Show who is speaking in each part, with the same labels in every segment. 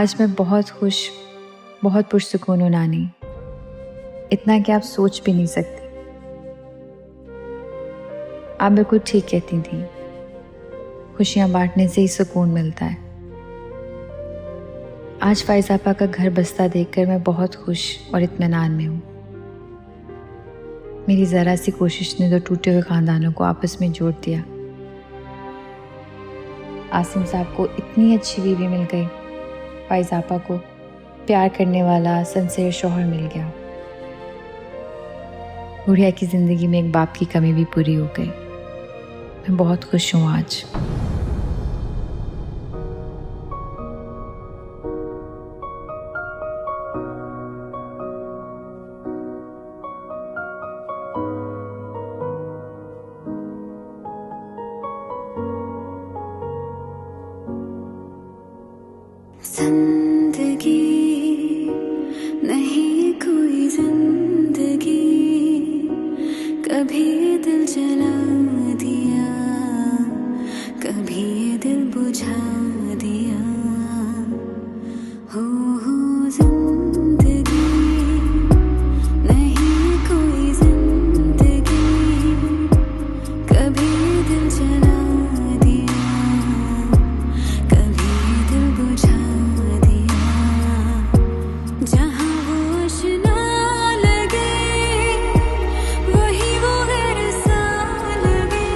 Speaker 1: आज मैं बहुत खुश, बहुत पुरसुकून हूँ नानी, इतना कि आप सोच भी नहीं सकती। आप बिल्कुल ठीक कहती थी, खुशियाँ बांटने से ही सुकून मिलता है। आज फाइज आपा का घर बसता देखकर मैं बहुत खुश और इत्मीनान में हूँ। मेरी ज़रा सी कोशिश ने तो टूटे हुए ख़ानदानों को आपस में जोड़ दिया। आसिम साहब को इतनी अच्छी बीवी मिल गई, फाइज आपा को प्यार करने वाला सिंसियर शौहर मिल गया। गुड़िया की ज़िंदगी में एक बाप की कमी भी पूरी हो गई। मैं बहुत खुश हूँ आज।
Speaker 2: जिंदगी नहीं कोई जिंदगी, कभी दिल जला दिया, कभी दिल बुझा दिया। हो जिंदगी नहीं कोई जिंदगी, कभी दिल जला दिया, कभी दिल बुझा दिया। जहाँ वो आशना लगे, वही वो हर सा लगे।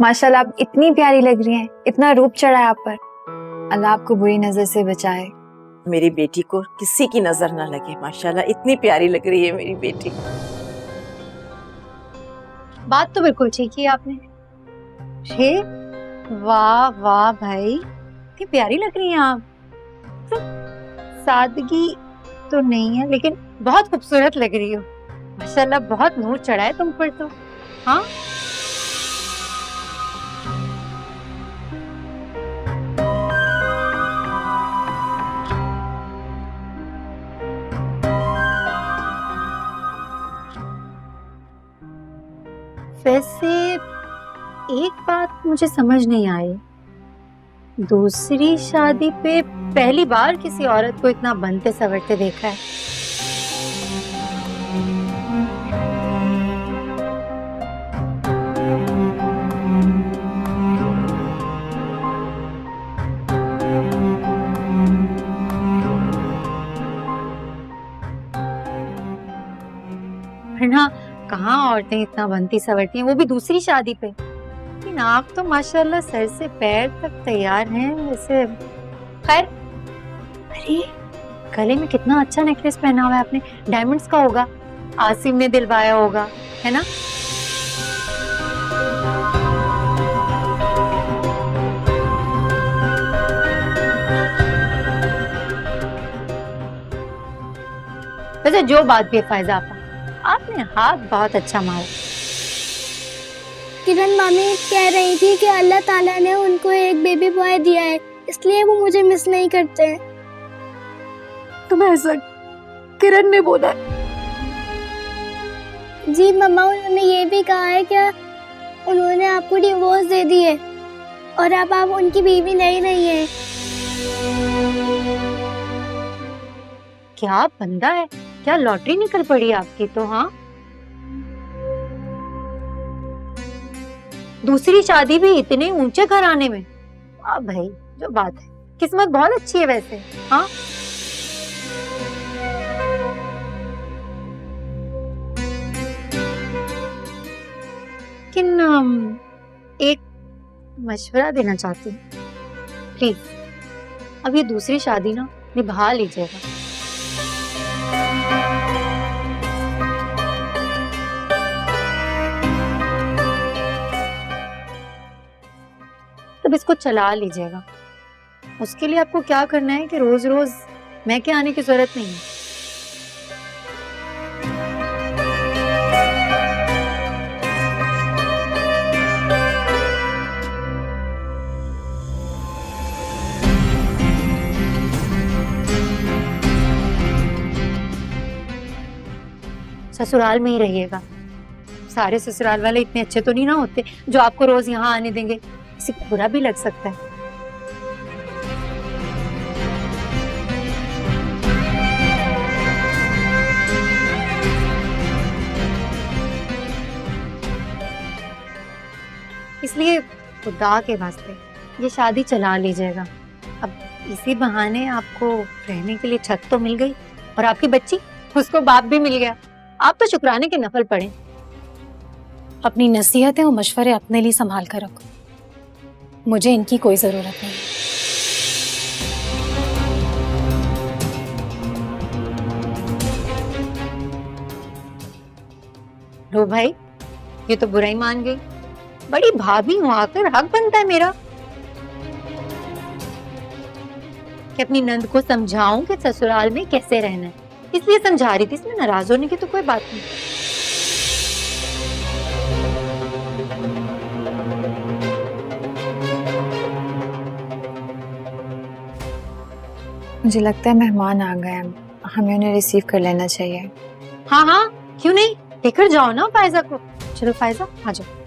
Speaker 3: माशाल्लाह आप इतनी प्यारी लग रही हैं, इतना रूप चढ़ा है आप पर। अल्लाह आपको बुरी नजर से बचाए।
Speaker 4: मेरी बेटी को किसी की नजर ना लगे। माशाल्लाह इतनी प्यारी लग रही है मेरी बेटी।
Speaker 3: बात तो बिल्कुल ठीक ही आपने। हे वाह वाह भाई, इतनी प्यारी लग रही हैं आप। सादगी तो नहीं है, लेकिन बहुत खूबसूरत लग रही हो। माशाल्लाह बहुत नूर चढ़ा है तुम पर तो। हाँ वैसे एक बात मुझे समझ नहीं आई, दूसरी शादी पे पहली बार किसी औरत को इतना बनते सवरते देखा है। वरना कहाँ औरतें इतना बनती सवरती हैं, वो भी दूसरी शादी पे। लेकिन आप तो माशाल्लाह सर से पैर तक तैयार हैं वैसे। खैर, अरे गले में कितना अच्छा नेकलेस पहना हुआ है आपने, डायमंड्स का होगा, आसिम ने दिलवाया होगा, है ना? वैसे जो बात भी है फायजा आपने हाथ बहुत अच्छा मारा।
Speaker 5: किरण मामी कह रही थी कि अल्लाह ताला ने उनको एक बेबी बॉय दिया है, इसलिए वो मुझे मिस नहीं करते हैं।
Speaker 4: तुम्हें ऐसा किरण ने बोला?
Speaker 5: जी मम्मा, उन्होंने ये भी कहा है कि उन्होंने आपको डिवोर्स दे दी है और अब आप उनकी बीवी नहीं रही है।
Speaker 3: क्या बंदा है, क्या लॉटरी निकल पड़ी आपकी तो। हाँ, दूसरी शादी भी इतने ऊंचे घराने में। वाह भाई, जो बात है, किस्मत बहुत अच्छी है वैसे। हाँ, लेकिन एक मशवरा देना चाहती हूँ, प्लीज अब ये दूसरी शादी ना निभा लीजिएगा। तब इसको चला लीजिएगा। उसके लिए आपको क्या करना है कि रोज रोज मैं के आने की जरूरत नहीं है। ससुराल में ही रहिएगा। सारे ससुराल वाले इतने अच्छे तो नहीं ना होते जो आपको रोज यहाँ आने देंगे, किसी को बुरा भी लग सकता है। इसलिए खुदा के वास्ते ये शादी चला लीजिएगा। अब इसी बहाने आपको रहने के लिए छत तो मिल गई और आपकी बच्ची, उसको बाप भी मिल गया। आप तो शुक्राने के नफल पड़े।
Speaker 6: अपनी नसीहतें और मशवरे अपने लिए संभाल कर रखो, मुझे इनकी कोई जरूरत नहीं।
Speaker 3: लो भाई, ये तो बुराई मान गई। बड़ी भाभी हूं, आकर हक बनता है मेरा कि अपनी नंद को समझाऊं कि ससुराल में कैसे रहना है। इसलिए समझा रही थी, इसमें नाराज होने की तो कोई बात नहीं।
Speaker 1: मुझे लगता है मेहमान आ गए हैं, हमें उन्हें रिसीव कर लेना चाहिए।
Speaker 3: हाँ हाँ, क्यों नहीं, लेकर जाओ ना फायजा को। चलो फायजा, आ जाओ।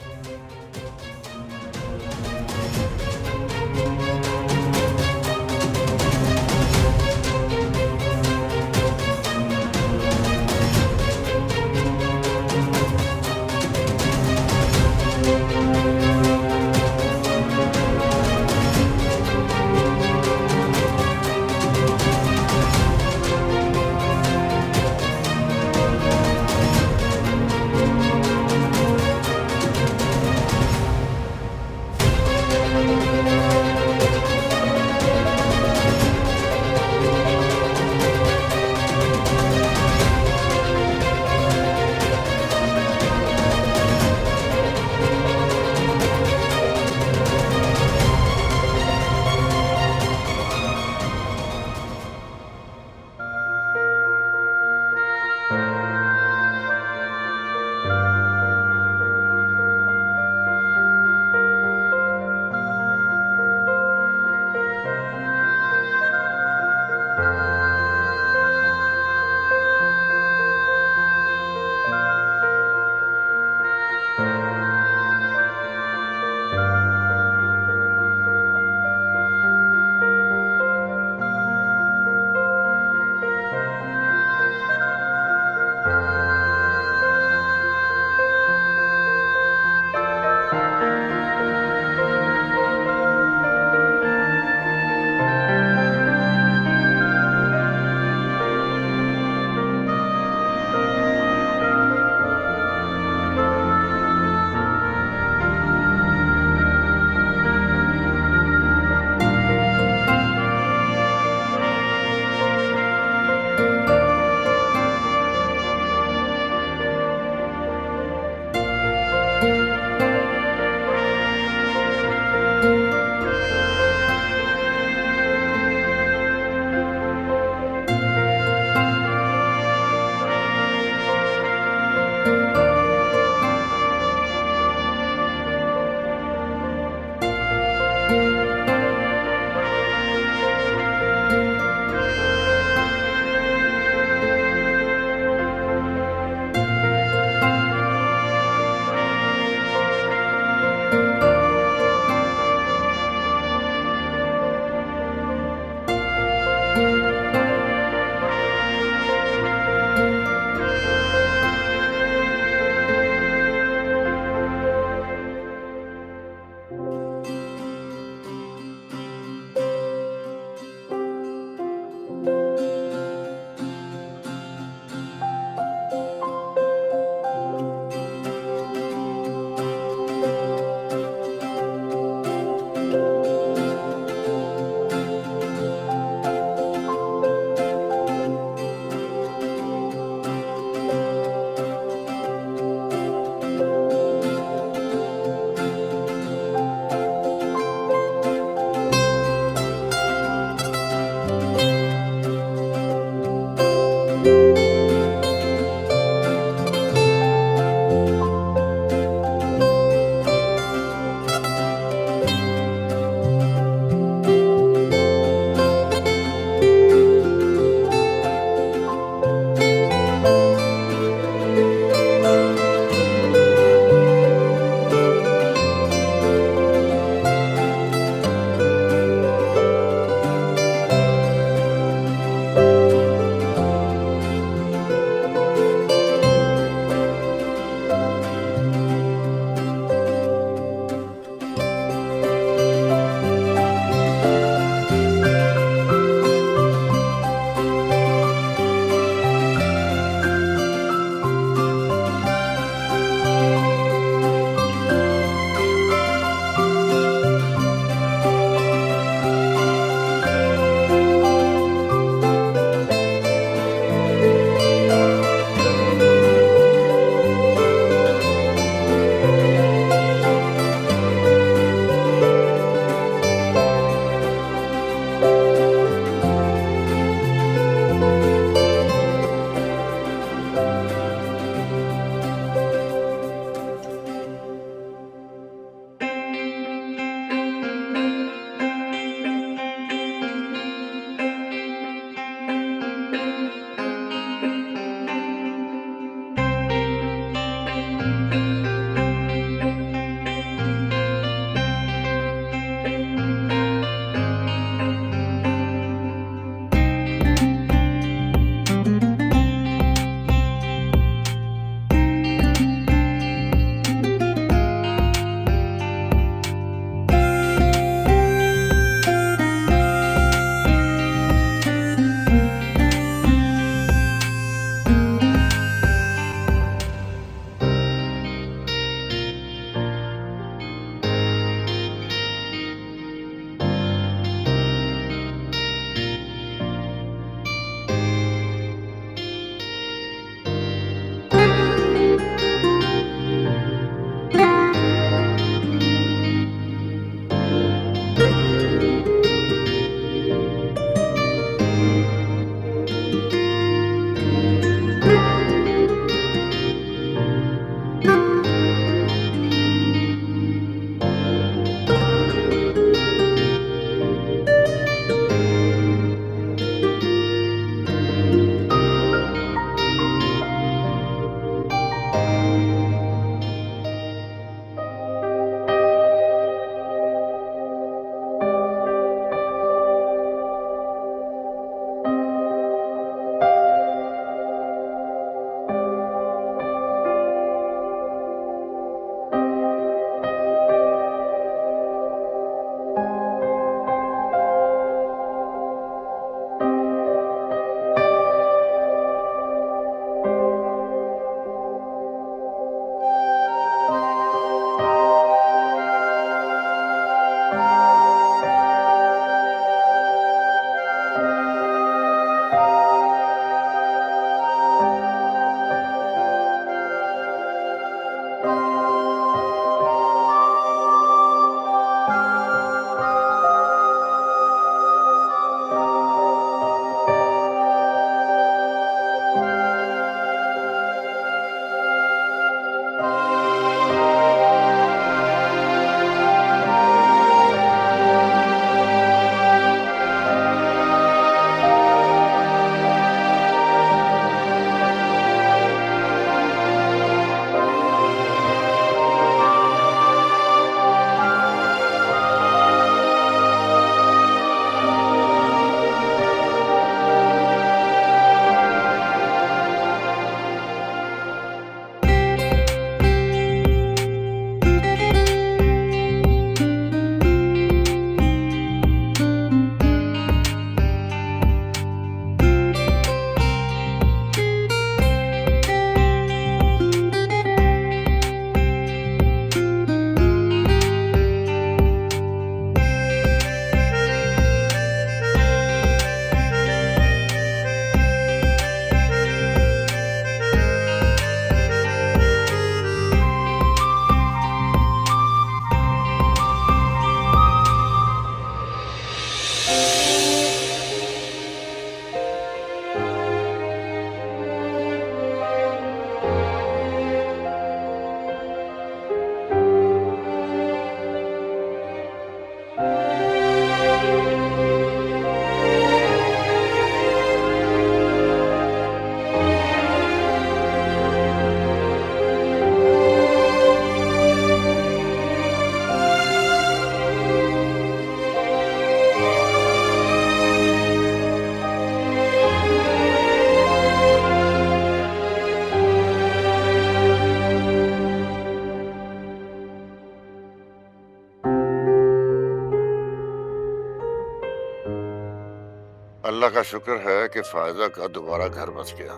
Speaker 7: अल्लाह का शुक्र है कि फायजा का दोबारा घर बच गया।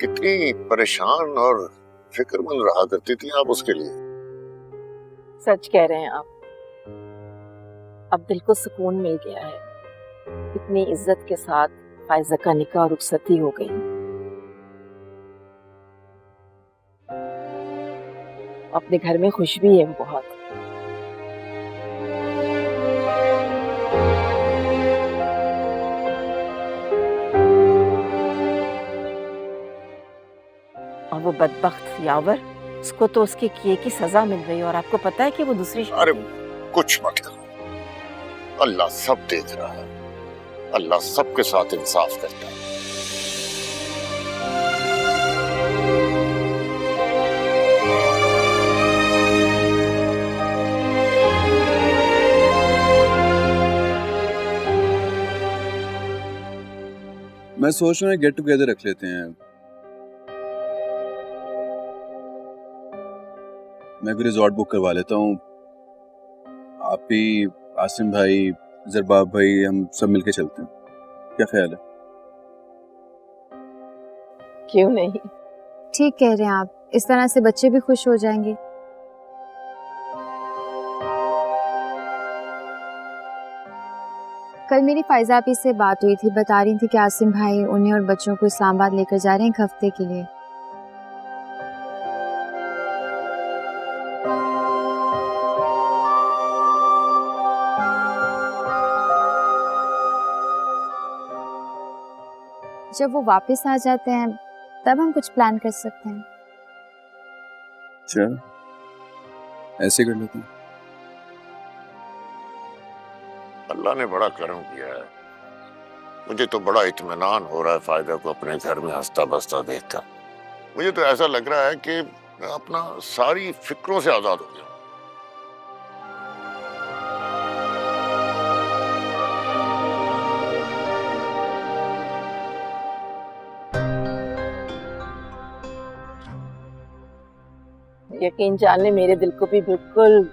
Speaker 7: कितनी परेशान और फिक्रमंद रहा करती थी आप उसके लिए।
Speaker 4: सच कह रहे हैं आप, अब दिल को सुकून मिल गया है। इतनी इज्जत के साथ फायजा का निकाह और रुखसती हो गई। अपने घर में खुश भी है बहुत। और वो बदबख्त यावर, उसको तो उसके किए की सजा मिल रही है और आपको पता है कि वो दूसरी
Speaker 7: अरे कुछ मत करो, अल्लाह सब देख रहा है, अल्लाह सबके साथ इंसाफ करता है।
Speaker 8: मैं सोच रहा हूँ गेट टुगेदर रख लेते हैं। मैं भी रिजॉर्ट बुक करवा लेता हूँ। आप भी, आसिम भाई, जरबाब भाई, हम सब मिलके चलते हैं। क्या ख्याल है?
Speaker 4: क्यों नहीं?
Speaker 1: ठीक कह रहे हैं आप, इस तरह से बच्चे भी खुश हो जाएंगे। कल मेरी फायजा आपी से बात हुई थी, बता रही थी कि आसिम भाई उन्हें और बच्चों को इस्लामाबाद लेकर जा रहे हैं एक हफ्ते के लिए। जब वो वापस आ जाते हैं तब हम कुछ प्लान कर सकते हैं।
Speaker 8: चल ऐसे कर लेते हैं।
Speaker 7: अल्लाह ने बड़ा करम किया है। मुझे तो बड़ा इत्मीनान हो रहा है फायदा को अपने घर में हंसता बसता देखकर। मुझे तो ऐसा लग रहा है कि मैं अपना सारी फिक्रों से आजाद हो गया।
Speaker 4: यकीन जानने मेरे दिल को भी बिल्कुल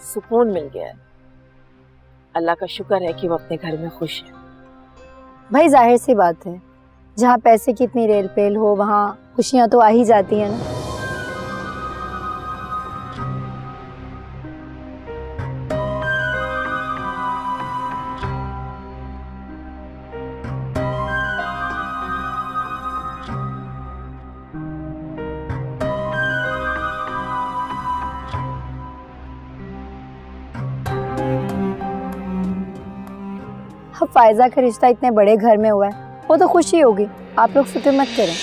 Speaker 4: सुकून मिल गया है। अल्लाह का शुक्र है कि वो अपने घर में खुश है।
Speaker 3: भाई जाहिर सी बात है, जहाँ पैसे की इतनी रेल पेल हो वहाँ खुशियाँ तो आ ही जाती हैं ना। अब फायजा का रिश्ता इतने बड़े घर में हुआ है, वो तो खुशी होगी, आप लोग फिक्र मत करें।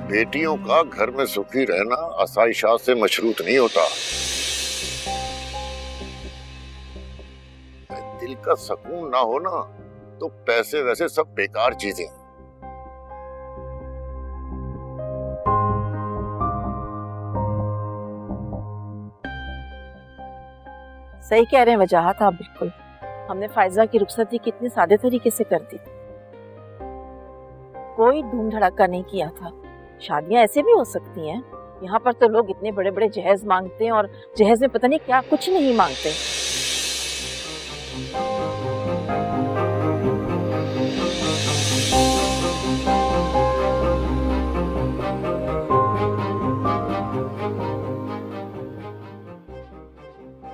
Speaker 7: बेटियों का घर में सुखी रहना आसाइशात से मशरूत नहीं होता। दिल का सुकून ना हो ना तो पैसे वैसे सब बेकार चीजें।
Speaker 4: सही कह रहे हैं वजाहत आप बिल्कुल। हमने फायजा की रुखसती कितने सादे तरीके से कर दी, कोई धूम धड़ाका नहीं किया था। शादियां ऐसे भी हो सकती हैं। यहाँ पर तो लोग इतने बड़े बड़े जहेज मांगते हैं और जहेज में पता नहीं क्या कुछ नहीं मांगते।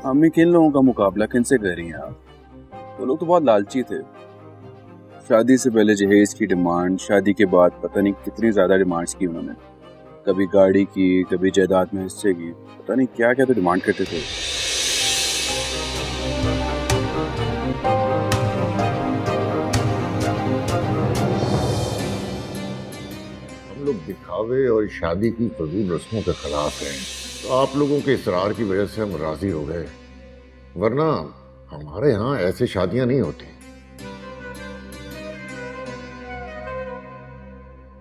Speaker 8: अम्मी किन लोगों का मुकाबला किनसे कर रही हैं आप? वो लोग तो बहुत लालची थे। शादी से पहले जहेज की डिमांड, शादी के बाद पता नहीं कितनी ज्यादा डिमांड्स की उन्होंने। कभी गाड़ी की, कभी जायदाद में हिस्से की, पता नहीं क्या क्या तो डिमांड करते थे।
Speaker 7: हम लोग दिखावे और शादी की फजूल रस्मों के खिलाफ हैं, तो आप लोगों के इसरार की वजह से हम राजी हो गए, वरना हमारे यहाँ ऐसी शादियां नहीं होती।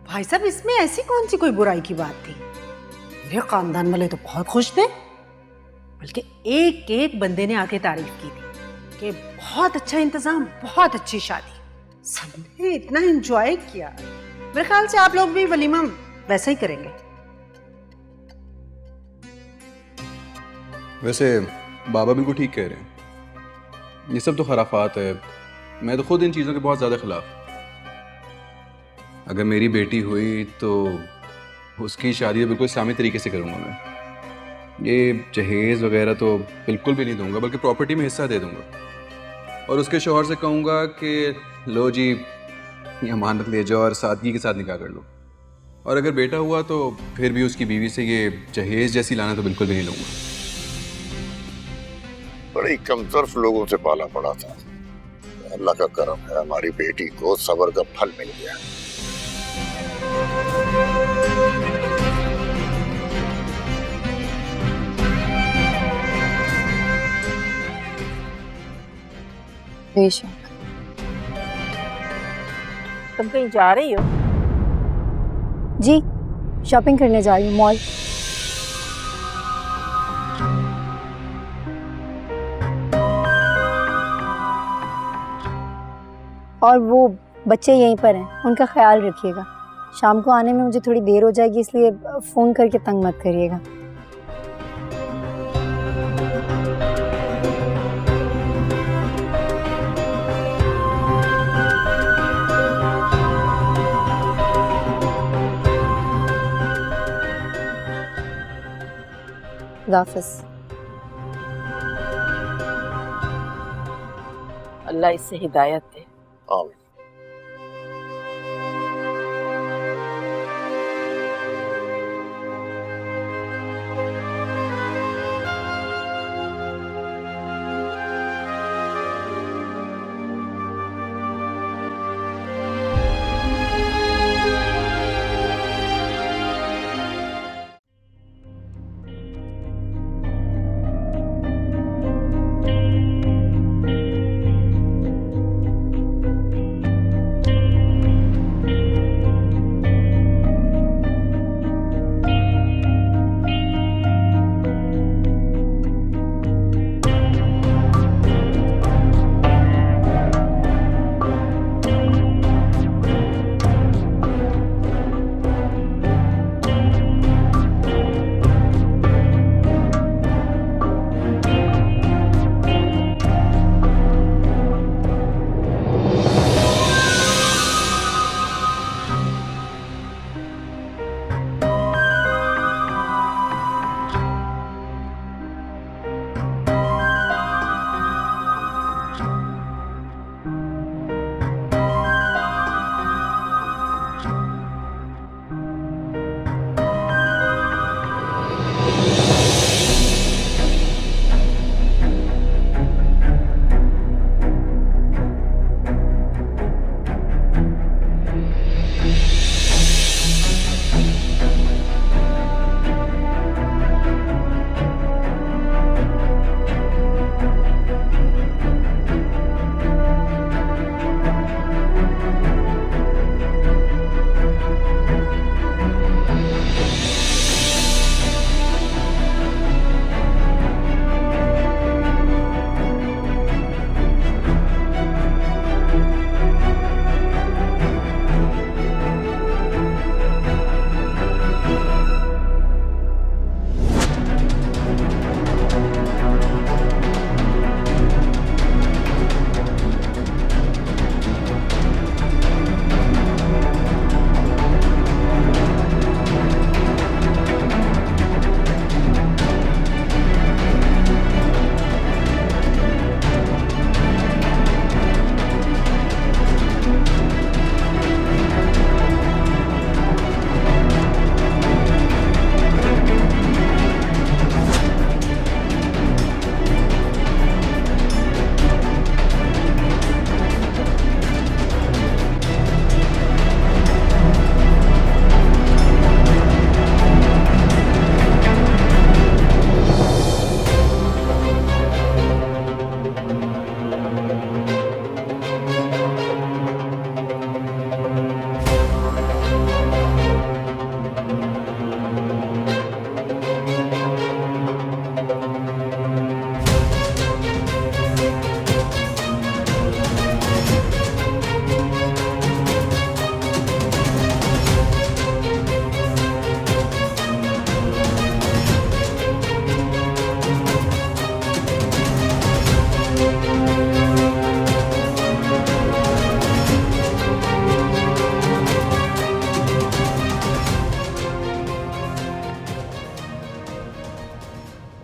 Speaker 9: भाई साहब, इसमें ऐसी कौन सी कोई बुराई की बात थी? मेरे खानदान वाले तो बहुत खुश थे, बल्कि एक एक बंदे ने आके तारीफ की थी कि बहुत अच्छा इंतजाम, बहुत अच्छी शादी, सबने इतना एंजॉय किया। मेरे ख्याल से आप लोग भी वलीमा वैसा ही करेंगे।
Speaker 8: वैसे बाबा बिल्कुल ठीक कह रहे हैं, ये सब तो खराफात है। मैं तो खुद इन चीज़ों के बहुत ज़्यादा खिलाफ। अगर मेरी बेटी हुई तो उसकी शादी बिल्कुल इस्लामी तरीके से करूँगा मैं। ये जहेज़ वगैरह तो बिल्कुल भी नहीं दूंगा, बल्कि प्रॉपर्टी में हिस्सा दे दूंगा और उसके शौहर से कहूँगा कि लो जी ये अमानत ले जाओ और सादगी के साथ निकाह कर लो। और अगर बेटा हुआ तो फिर भी उसकी बीवी से ये जहेज़ जैसी लाना तो बिल्कुल भी नहीं लूँगा।
Speaker 7: बड़ी कमतरफ लोगों से पाला पड़ा था। अल्लाह का करम है, हमारी बेटी को सब्र का फल मिल गया।
Speaker 1: बेशक।
Speaker 4: तुम कहीं जा रही हो?
Speaker 6: जी, शॉपिंग करने जा रही हूँ मॉल। और वो बच्चे यहीं पर हैं, उनका ख्याल रखिएगा। शाम को आने में मुझे थोड़ी देर हो जाएगी, इसलिए फ़ोन करके तंग मत करिएगा। खुदाफिज़।
Speaker 4: अल्लाह इससे हिदायत दे।
Speaker 7: आमीन।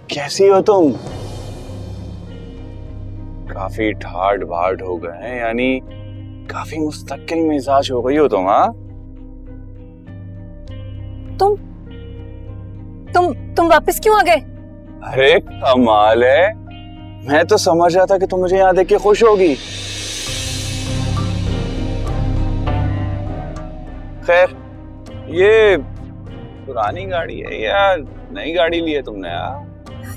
Speaker 8: कैसी हो तुम? काफी ठाट बाट हो गए हैं, यानी काफी मुस्तकिल मिजाज हो गई हो तुम। हाँ,
Speaker 6: तुम वापस क्यों आ गए?
Speaker 8: अरे कमाल है, मैं तो समझ रहा था कि तुम मुझे यहाँ देख के खुश होगी। खैर, ये पुरानी गाड़ी है या नई गाड़ी ली है तुमने?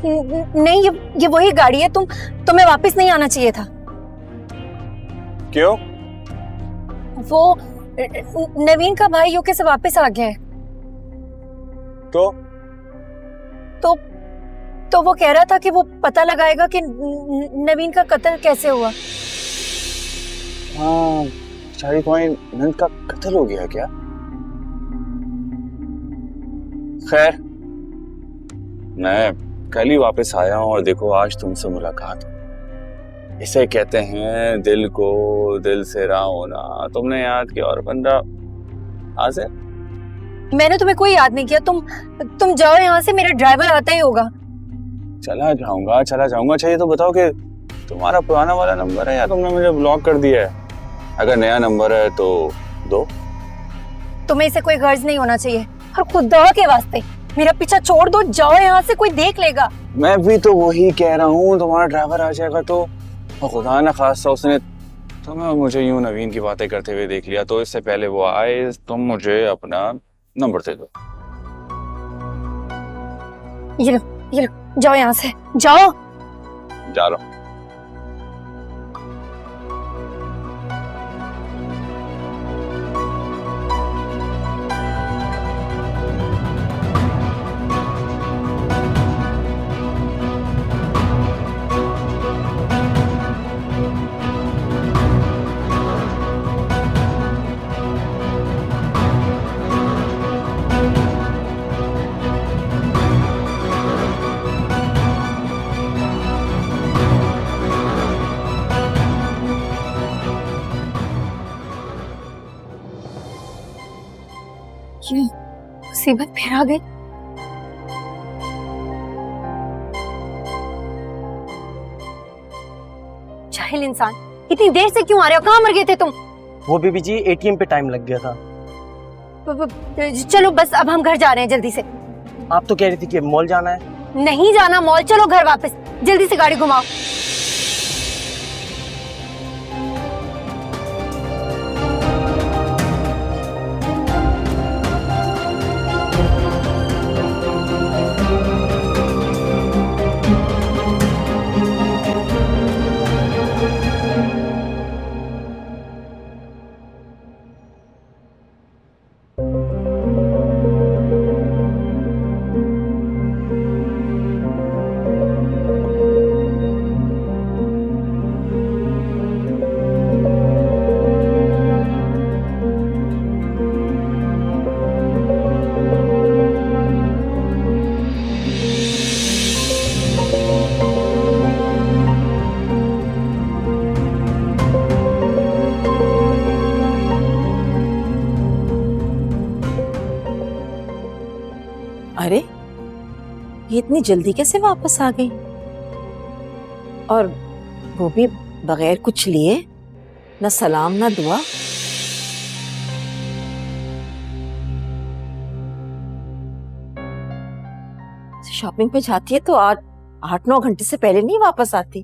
Speaker 6: नहीं, ये वही गाड़ी है। तुम्हें वापस नहीं आना चाहिए था।
Speaker 8: क्यों?
Speaker 6: वो नवीन का भाई यूके से वापस आ गया है। तो वो कह रहा था कि वो पता लगाएगा कि नवीन का कत्ल कैसे हुआ।
Speaker 8: हाँ, शादी तुम्हारी नंद का कत्ल हो गया क्या? खैर, मैं कल ही वापस आया हूँ और देखो आज तुमसे मुलाकात। इसे कहते हैं दिल को दिल से राह होना। तुमने याद किया और बंदा आज है।
Speaker 6: मैंने तुम्हें कोई याद नहीं किया। तुम जाओ यहाँ से, मेरा ड्राइवर आता ही होगा।
Speaker 8: चला जाऊंगा। चाहिए तो बताओ कि तुम्हारा पुराना वाला नंबर है या तुमने मुझे ब्लॉक कर दिया है? अगर नया नंबर है तो दो।
Speaker 6: तुम्हें इसे कोई गर्ज नहीं होना चाहिए, और खुदा के वास्ते मेरा पीछा छोड़ दो। जाओ यहाँ से, कोई देख लेगा।
Speaker 8: मैं भी तो वही कह रहा हूँ, तुम्हारा ड्राइवर आ जाएगा तो खुदा ना खास्ता उसने तुम्हें और मुझे यूं नवीन की बातें करते हुए देख लिया, तो इससे पहले वो आए तुम मुझे अपना नंबर दे दो।
Speaker 6: ये लो, जाओ यहाँ से, जाओ।
Speaker 8: जा रहा हूँ।
Speaker 6: ये मुसीबत फिर आ गई। जाहिल इंसान, इतनी देर से क्यों आ रहे हो? कहाँ मर गए थे तुम?
Speaker 10: वो बीबी जी एटीएम पे टाइम लग गया था।
Speaker 6: चलो बस, अब हम घर जा रहे हैं जल्दी से।
Speaker 10: आप तो कह रही थी कि मॉल जाना है।
Speaker 6: नहीं जाना मॉल, चलो घर वापस, जल्दी से गाड़ी घुमाओ।
Speaker 4: अरे, ये इतनी जल्दी कैसे वापस आ गई? और वो भी बगैर कुछ लिए, ना सलाम ना दुआ। शॉपिंग पे जाती है तो 8-9 घंटे से पहले नहीं वापस आती।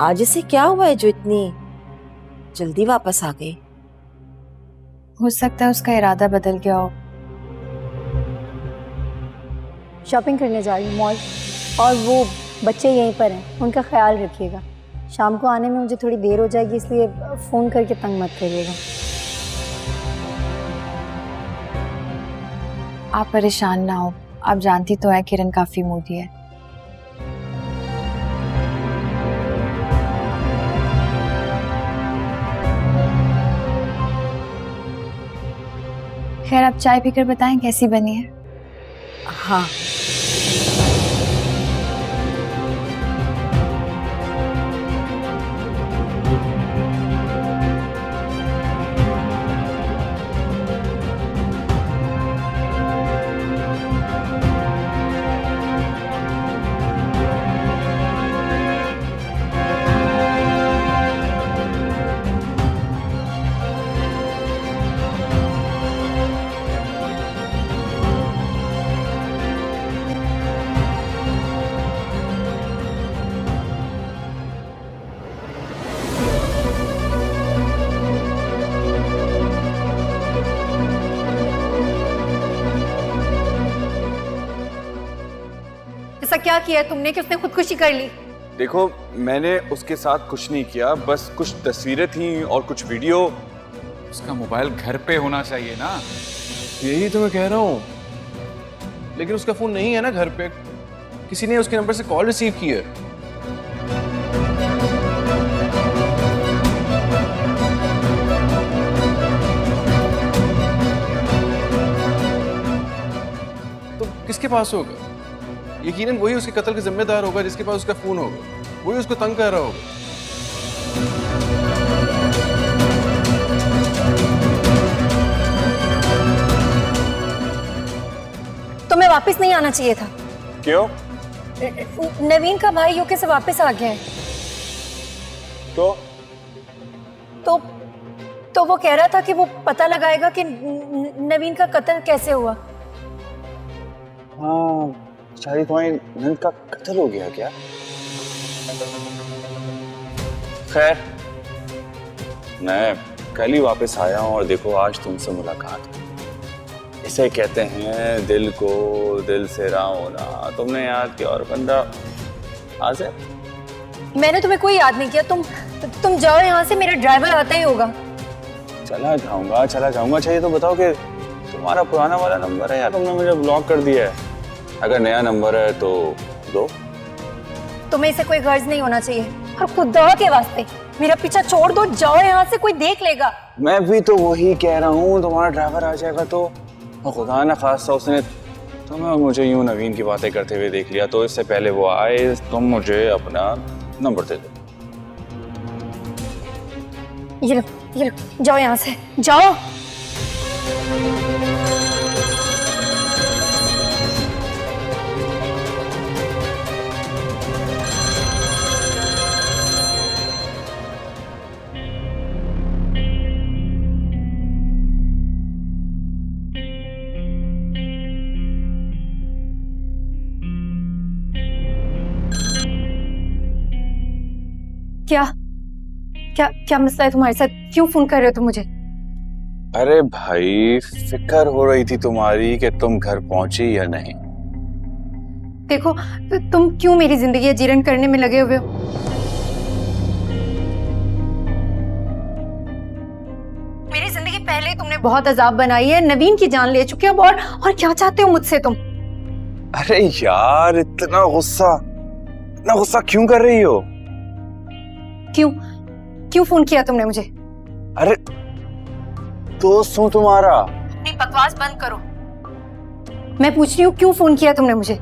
Speaker 4: आज इसे क्या हुआ है जो इतनी जल्दी वापस आ गई?
Speaker 1: हो सकता है उसका इरादा बदल गया हो।
Speaker 6: शॉपिंग करने जा रही हूँ मॉल, और वो बच्चे यहीं पर हैं, उनका ख्याल रखिएगा। शाम को आने में मुझे थोड़ी देर हो जाएगी, इसलिए फ़ोन करके तंग मत करिएगा।
Speaker 1: आप परेशान ना हो, आप जानती तो है किरण काफ़ी मूडी है। खैर, आप चाय पीकर बताएं कैसी बनी है।
Speaker 4: हाँ,
Speaker 6: क्या किया तुमने कि उसने खुदकुशी कर ली?
Speaker 8: देखो, मैंने उसके साथ कुछ नहीं किया, बस कुछ तस्वीरें थी और कुछ वीडियो।
Speaker 11: उसका मोबाइल घर पे होना चाहिए ना।
Speaker 12: यही तो मैं कह रहा हूँ, लेकिन उसका फोन नहीं है ना घर पे। किसी ने उसके नंबर से कॉल रिसीव की है। तो किसके पास होगा? यकीनन वही उसके कत्ल का जिम्मेदार होगा जिसके पास उसका फोन होगा। वही उसको तंग कर रहा होगा।
Speaker 6: तुम्हें वापस नहीं आना चाहिए था।
Speaker 8: क्यों?
Speaker 6: नवीन का भाई यूके से वापस आ गया है। तो वो कह रहा था कि वो पता लगाएगा कि नवीन का कत्ल कैसे हुआ।
Speaker 8: हाँ, शायद तुम्हारी नंद का कत्ल हो गया क्या? खैर, मैं कल ही वापस आया हूँ और देखो आज तुमसे मुलाकात हुई। इसे कहते हैं दिल को दिल से राह होना। तुमने याद किया और बंदा आज है।
Speaker 6: मैंने तुम्हें कोई याद नहीं किया। तुम जाओ यहाँ से, मेरा ड्राइवर आता ही होगा।
Speaker 8: चला जाऊंगा। चाहिए तो बताओ कि तुम्हारा पुराना वाला नंबर है या तुमने मुझे ब्लॉक कर दिया है? अगर नया नंबर है तो दो।
Speaker 6: तुम्हें इसे कोई गर्ज नहीं होना चाहिए, और खुदा के वास्ते मेरा पीछा छोड़ दो। जाओ यहाँ से, कोई देख लेगा।
Speaker 8: मैं भी तो वही कह रहा हूँ, तुम्हारा ड्राइवर आ जाएगा तो खुदा ना खास्ता उसने तुम्हें और मुझे यूं नवीन की बातें करते हुए देख लिया, तो इससे पहले वो आए तुम मुझे अपना नंबर दे दो।
Speaker 6: ये लो, जाओ यहाँ से, जाओ। क्या मसला है तुम्हारे साथ? क्यों फोन कर रहे हो तुम मुझे?
Speaker 8: अरे भाई, फिक्र हो रही थी तुम्हारी कि तुम घर पहुंची या नहीं।
Speaker 6: देखो, तुम क्यों मेरी जिंदगी अजीरन करने में लगे हुए हो? मेरी जिंदगी पहले ही तुमने बहुत अजाब बनाई है, नवीन की जान ले चुके हो, और क्या चाहते हो मुझसे तुम?
Speaker 8: अरे यार, इतना गुस्सा क्यों कर रही हो?
Speaker 6: क्यों फोन किया तुमने मुझे?
Speaker 8: अरे दोस्त हूं तुम्हारा।
Speaker 6: अपनी बकवास बंद करो। मैं पूछ रही हूँ, क्यों फोन किया तुमने मुझे?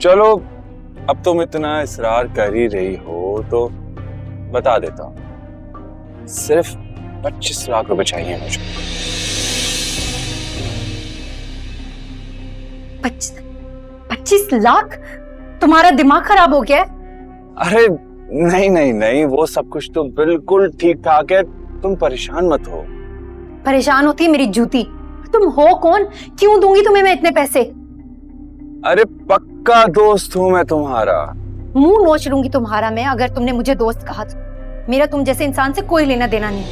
Speaker 8: चलो, अब तुम इतना इसरार कर ही रही हो तो बता देता हूँ। सिर्फ 25 लाख रुपए चाहिए मुझे।
Speaker 6: 25 लाख? तुम्हारा दिमाग खराब हो गया है?
Speaker 8: अरे नहीं, वो सब कुछ तो बिल्कुल ठीक ठाक है। तुम परेशान मत हो।
Speaker 6: परेशान होती है मेरी जूती। तुम हो कौन? क्यों दूंगी तुम्हें मैं इतने पैसे?
Speaker 8: अरे पक्का दोस्त हूं मैं तुम्हारा।
Speaker 6: मुंह नोच लूंगी तुम्हारा मैं अगर तुमने मुझे दोस्त कहा तो। मेरा तुम जैसे इंसान से कोई लेना देना नहीं।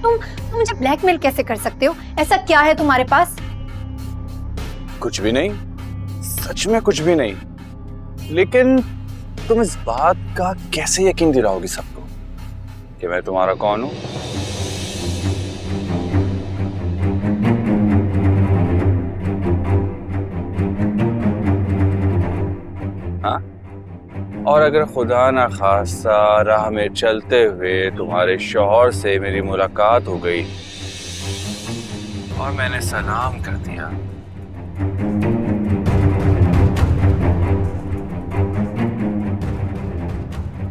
Speaker 6: तुम मुझे ब्लैकमेल कैसे कर सकते हो? ऐसा क्या है तुम्हारे पास?
Speaker 8: कुछ भी नहीं, सच में कुछ भी नहीं। लेकिन तुम इस बात का कैसे यकीन दिलाओगी सबको कि मैं तुम्हारा कौन हूं? हाँ? और अगर खुदा ना खास्ता राह में चलते हुए तुम्हारे शौहर से मेरी मुलाकात हो गई और मैंने सलाम कर दिया,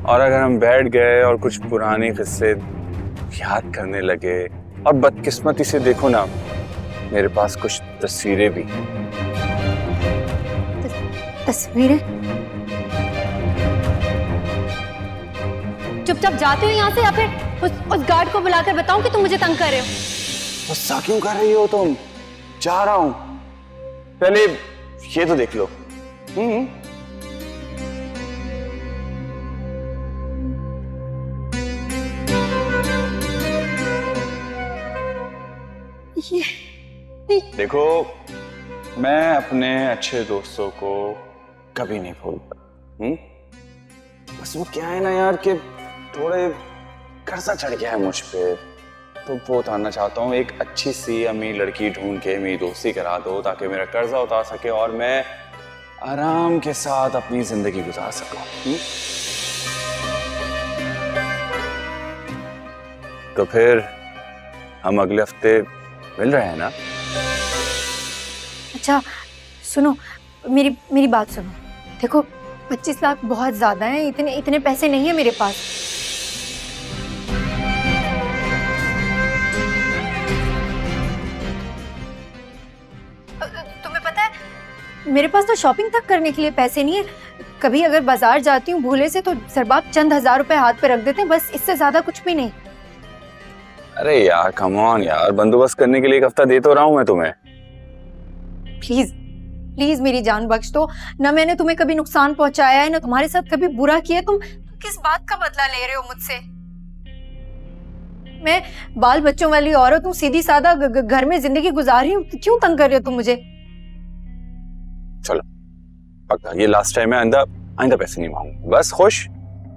Speaker 8: और अगर हम बैठ गए और कुछ पुराने किस्से याद करने लगे, और बदकिस्मती से देखो ना, मेरे पास कुछ तस्वीरें भी।
Speaker 6: तस्वीरें? चुपचाप जाते हो यहाँ से, या फिर उस गार्ड को बुलाकर बताऊं कि तुम मुझे तंग कर रहे हो?
Speaker 8: गुस्सा क्यों कर रही हो तुम? जा रहा हूं, पहले ये तो देख लो। देखो, मैं अपने अच्छे दोस्तों को कभी नहीं भूलता। बस वो क्या है ना यार कि थोड़े कर्जा चढ़ गया है मुझ पे, तो वो उतारना चाहता हूँ। एक अच्छी सी अमीर लड़की ढूंढ के मेरी दोस्ती करा दो ताकि मेरा कर्जा उतार सके और मैं आराम के साथ अपनी जिंदगी गुजार सकूं। तो फिर हम अगले हफ्ते मिल रहे हैं ना?
Speaker 6: अच्छा सुनो, मेरी बात सुनो। देखो 25 लाख बहुत ज्यादा है, इतने पैसे नहीं है मेरे पास। तुम्हें पता है मेरे पास तो शॉपिंग तक करने के लिए पैसे नहीं है। कभी अगर बाजार जाती हूँ भूले से तो सरबाब चंद हजार रुपए हाथ पे रख देते हैं, बस इससे ज्यादा कुछ भी नहीं।
Speaker 8: अरे यार कम ऑन यार, बंदोबस्त करने के लिए एक हफ्ता दे तो रहा हूं मैं तुम्हें।
Speaker 6: प्लीज प्लीज मेरी जान बख्श दो ना। मैंने तुम्हें कभी नुकसान पहुंचाया है ना तुम्हारे साथ कभी बुरा किया। तुम किस बात का बदला ले रहे हो मुझसे? मैं बाल बच्चों वाली औरत हूँ, सीधी सादा घर में जिंदगी गुजार रही हूँ, क्यों तंग कर रहे हो तुम मुझे?
Speaker 8: चलो पक्का ये लास्ट टाइम है, आइंदा पैसे नहीं मांगूंगा, बस खुश?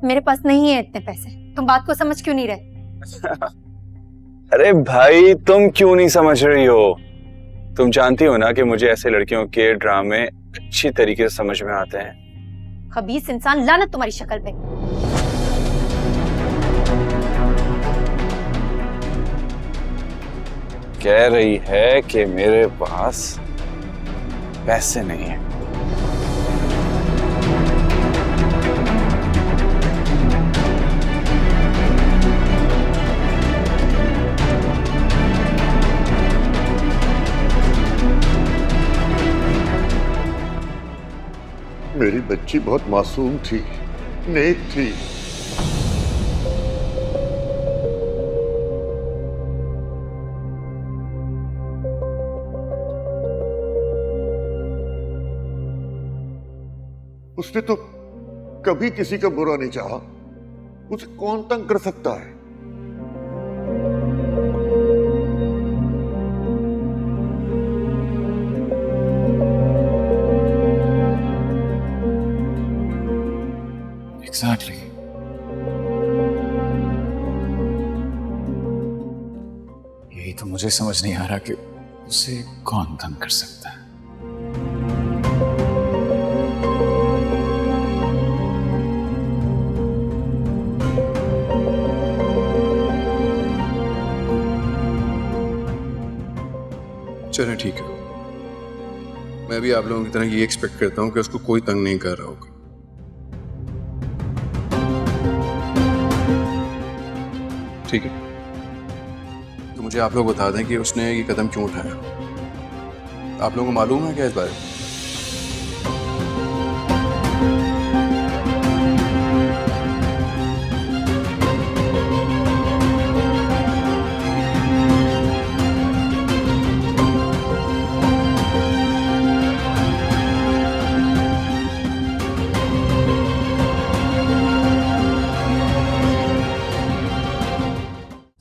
Speaker 6: मेरे पास नहीं है इतने पैसे। तुम बात को समझ क्यों नहीं रहे?
Speaker 8: अरे भाई तुम क्यों नहीं समझ रही हो? तुम जानती हो ना कि मुझे ऐसे लड़कियों के ड्रामे अच्छी तरीके से समझ में आते हैं।
Speaker 6: खबीस इंसान, लानत तुम्हारी शक्ल पे।
Speaker 8: कह रही है कि मेरे पास पैसे नहीं है।
Speaker 7: मेरी बच्ची बहुत मासूम थी, नेक थी। उसने तो कभी किसी का बुरा नहीं चाहा। उसे कौन तंग कर सकता है?
Speaker 11: एग्जैक्टली। यही तो मुझे समझ नहीं आ रहा कि उसे कौन तंग कर सकता है।
Speaker 12: चलो ठीक है, मैं भी आप लोगों की तरह ये एक्सपेक्ट करता हूँ कि उसको कोई तंग नहीं कर रहा होगा। ठीक है, तो मुझे आप लोग बता दें कि उसने ये कदम क्यों उठाया। आप लोगों को मालूम है क्या इस बारे में?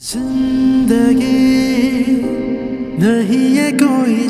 Speaker 13: जिंदगी नहीं ये कोई